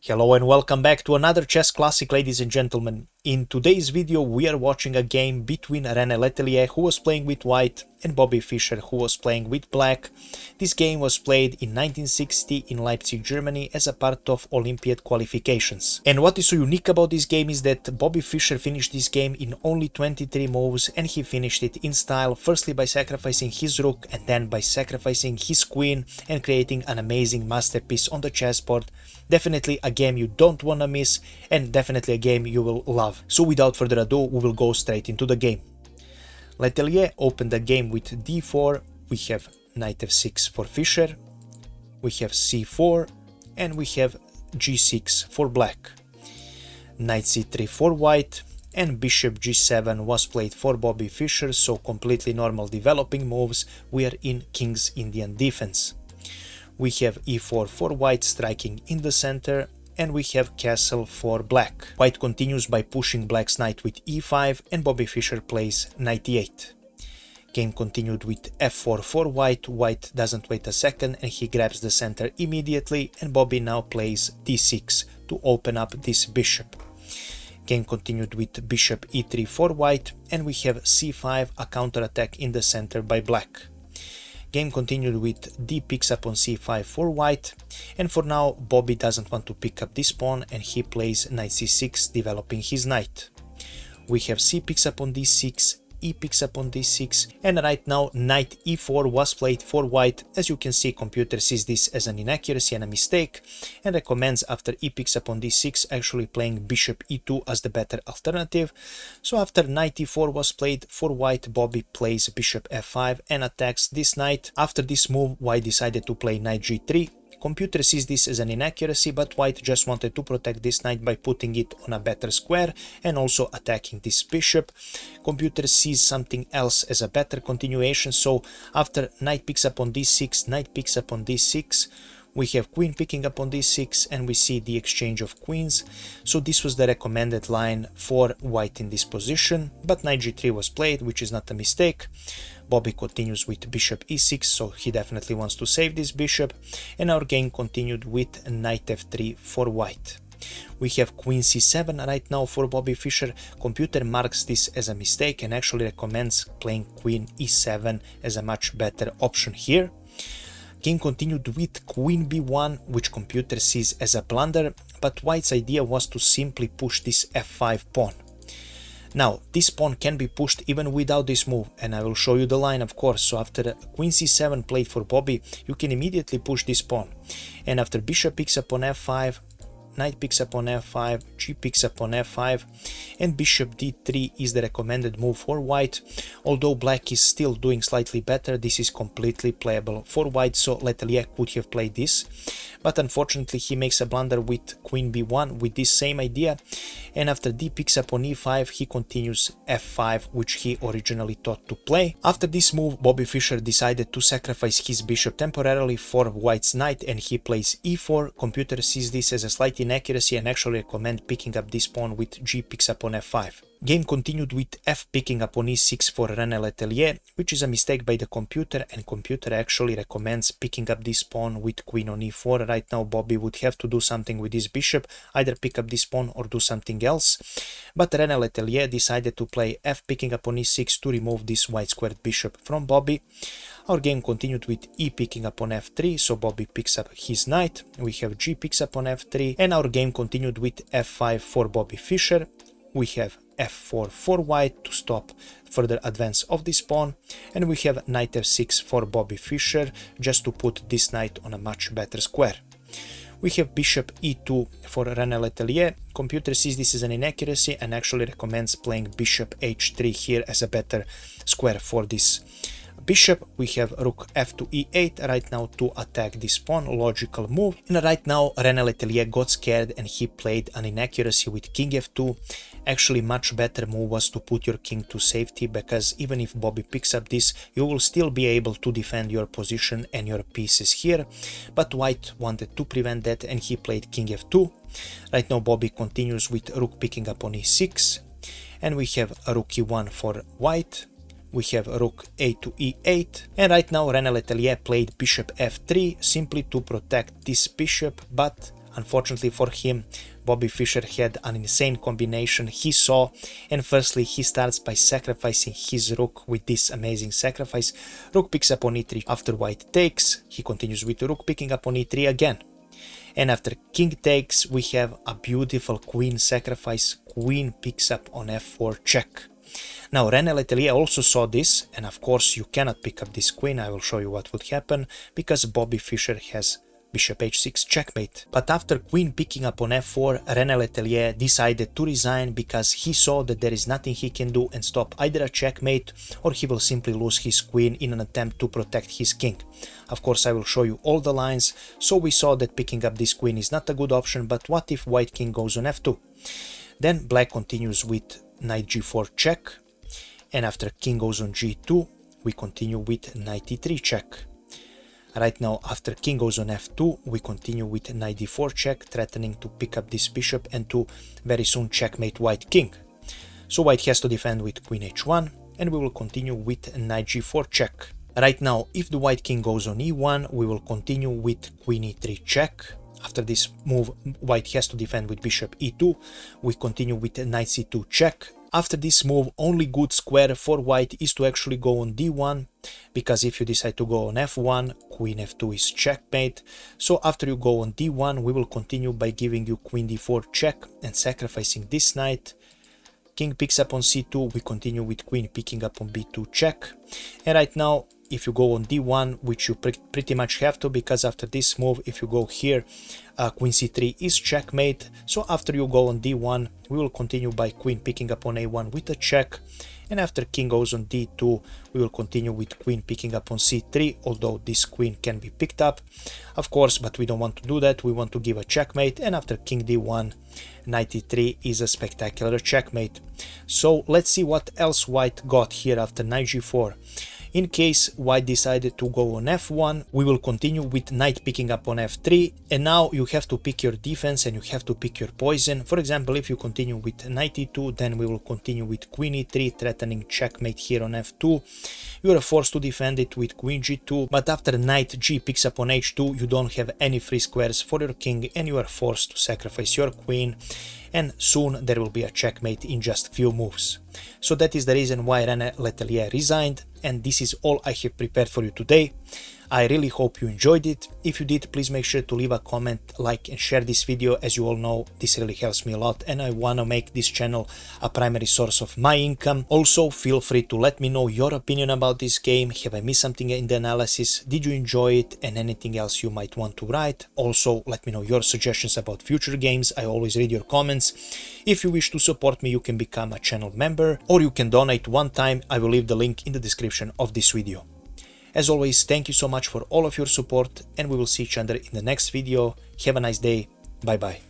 Hello and welcome back to another chess classic, ladies and gentlemen. In today's video we are watching a game between Rene Letelier, who was playing with white, and Bobby Fischer, who was playing with black. This game was played in 1960 in Leipzig, Germany as a part of Olympiad qualifications. And what is so unique about this game is that Bobby Fischer finished this game in only 23 moves, and he finished it in style, firstly by sacrificing his rook and then by sacrificing his queen and creating an amazing masterpiece on the chessboard. Definitely a game you don't wanna miss, and definitely a game you will love. So without further ado, we will go straight into the game. Letelier opened the game with d4, we have knight f6 for Fischer, we have c4, and we have g6 for black. Knight c3 for white, and bishop g7 was played for Bobby Fischer, so completely normal developing moves. We are in King's Indian defense. We have e4 for white, striking in the center, and we have castle for black. White continues by pushing black's knight with e5, and Bobby Fischer plays knight e8. Game continued with f4 for white. White doesn't wait a second and he grabs the center immediately, and Bobby now plays d6 to open up this bishop. Game continued with bishop e3 for white, and we have c5, a counterattack in the center by black. Game continued with d picks up on c5 for white, and for now Bobby doesn't want to pick up this pawn and he plays knight c6, developing his knight. We have c picks up on d6, e picks up on d6, and right now knight e4 was played for white. As you can see, computer sees this as an inaccuracy and a mistake and recommends after e picks up on d6 actually playing bishop e2 as the better alternative. So after knight e4 was played for white, Bobby plays bishop f5 and attacks this knight. After this move, white decided to play knight g3. Computer sees this as an inaccuracy, but white just wanted to protect this knight by putting it on a better square and also attacking this bishop. Computer sees something else as a better continuation, so after knight picks up on d6, knight picks up on d6, we have queen picking up on d6, and we see the exchange of queens. So this was the recommended line for white in this position, but knight g3 was played, which is not a mistake. Bobby continues with bishop e6, so he definitely wants to save this bishop, and our game continued with knight f3 for white. We have queen c7 right now for Bobby Fischer. Computer marks this as a mistake and actually recommends playing queen e7 as a much better option here. Game continued with queen b1, which computer sees as a blunder, but white's idea was to simply push this f5 pawn. Now, this pawn can be pushed even without this move, and I will show you the line, of course. So after queen c7 played for Bobby, you can immediately push this pawn. And after bishop picks up on f5, knight picks up on f5, g picks up on f5, and bishop d3 is the recommended move for white. Although black is still doing slightly better, this is completely playable for white, so Letelier could have played this. But unfortunately he makes a blunder with queen b1 with this same idea, and after d picks up on e5 he continues f5, which he originally thought to play. After this move, Bobby Fischer decided to sacrifice his bishop temporarily for white's knight, and he plays e4. Computer sees this as a slight inaccuracy and actually recommend picking up this pawn with g picks up on f5. Game continued with f picking up on e6 for Rene Letelier, which is a mistake by the computer, and computer actually recommends picking up this pawn with queen on e4. Right now Bobby would have to do something with his bishop, either pick up this pawn or do something else, but Rene Letelier decided to play f picking up on e6 to remove this white squared bishop from Bobby. Our game continued with e picking up on f3, so Bobby picks up his knight, we have g picks up on f3, and our game continued with f5 for Bobby Fischer. We have f4 for white to stop further advance of this pawn, and we have knight f6 for Bobby Fischer just to put this knight on a much better square. We have bishop e2 for Rene Letelier. Computer sees this as an inaccuracy and actually recommends playing bishop h3 here as a better square for this bishop. We have rook f to e8 right now to attack this pawn, logical move. And right now Rene Letelier got scared and he played an inaccuracy with king f2. Actually much better move was to put your king to safety, because even if Bobby picks up this, you will still be able to defend your position and your pieces here, but white wanted to prevent that and he played king f2. Right now Bobby continues with rook picking up on e6, and we have rook e1 for white. We have rook a to e8, and right now Rene Letelier played bishop f3 simply to protect this bishop, but Unfortunately for him, Bobby Fischer had an insane combination he saw, and firstly he starts by sacrificing his rook with this amazing sacrifice. Rook picks up on e3 after white takes, he continues with the rook picking up on e3 again. And after king takes, we have a beautiful queen sacrifice, queen picks up on f4 check. Now Rene Letelier also saw this, and of course you cannot pick up this queen, I will show you what would happen, because Bobby Fischer has bishop h6 checkmate. But after queen picking up on f4, Rene Letelier decided to resign because he saw that there is nothing he can do and stop either a checkmate, or he will simply lose his queen in an attempt to protect his king. Of course I will show you all the lines, so we saw that picking up this queen is not a good option, but what if white king goes on f2? Then black continues with knight g4 check, and after king goes on g2, we continue with knight e3 check. Right now, after king goes on f2, we continue with knight d4 check, threatening to pick up this bishop and to very soon checkmate white king. So white has to defend with queen h1, and we will continue with knight g4 check. Right now, if the white king goes on e1, we will continue with queen e3 check. After this move, white has to defend with bishop e2. We continue with knight c2 check. After this move, only good square for white is to actually go on d1, because if you decide to go on f1, queen f2 is checkmate. So after you go on d1, we will continue by giving you queen d4 check and sacrificing this knight. King picks up on c2, we continue with queen picking up on b2 check. And right now, if you go on d1, which you pretty much have to, because after this move, if you go here, queen c3 is checkmate. So after you go on d1, we will continue by queen picking up on a1 with a check. And after king goes on d2, we will continue with queen picking up on c3, although this queen can be picked up, of course, but we don't want to do that. We want to give a checkmate, and after king d1, knight e3 is a spectacular checkmate. So let's see what else white got here after knight g4. In case white decided to go on f1, we will continue with knight picking up on f3, and now you have to pick your defense and you have to pick your poison. For example, if you continue with knight e2, then we will continue with queen e3, threatening checkmate here on f2. You are forced to defend it with queen g2, but after knight g picks up on h2, you don't have any free squares for your king and you are forced to sacrifice your queen, and soon there will be a checkmate in just few moves. So that is the reason why Rene Letelier resigned, and this is all I have prepared for you today. I really hope you enjoyed it. If you did, please make sure to leave a comment, like and share this video. As you all know, this really helps me a lot and I want to make this channel a primary source of my income. Also, feel free to let me know your opinion about this game. Have I missed something in the analysis? Did you enjoy it? And anything else you might want to write. Also, let me know your suggestions about future games. I always read your comments. If you wish to support me, you can become a channel member or you can donate one time. I will leave the link in the description of this video. As always, thank you so much for all of your support, and we will see each other in the next video. Have a nice day. Bye bye.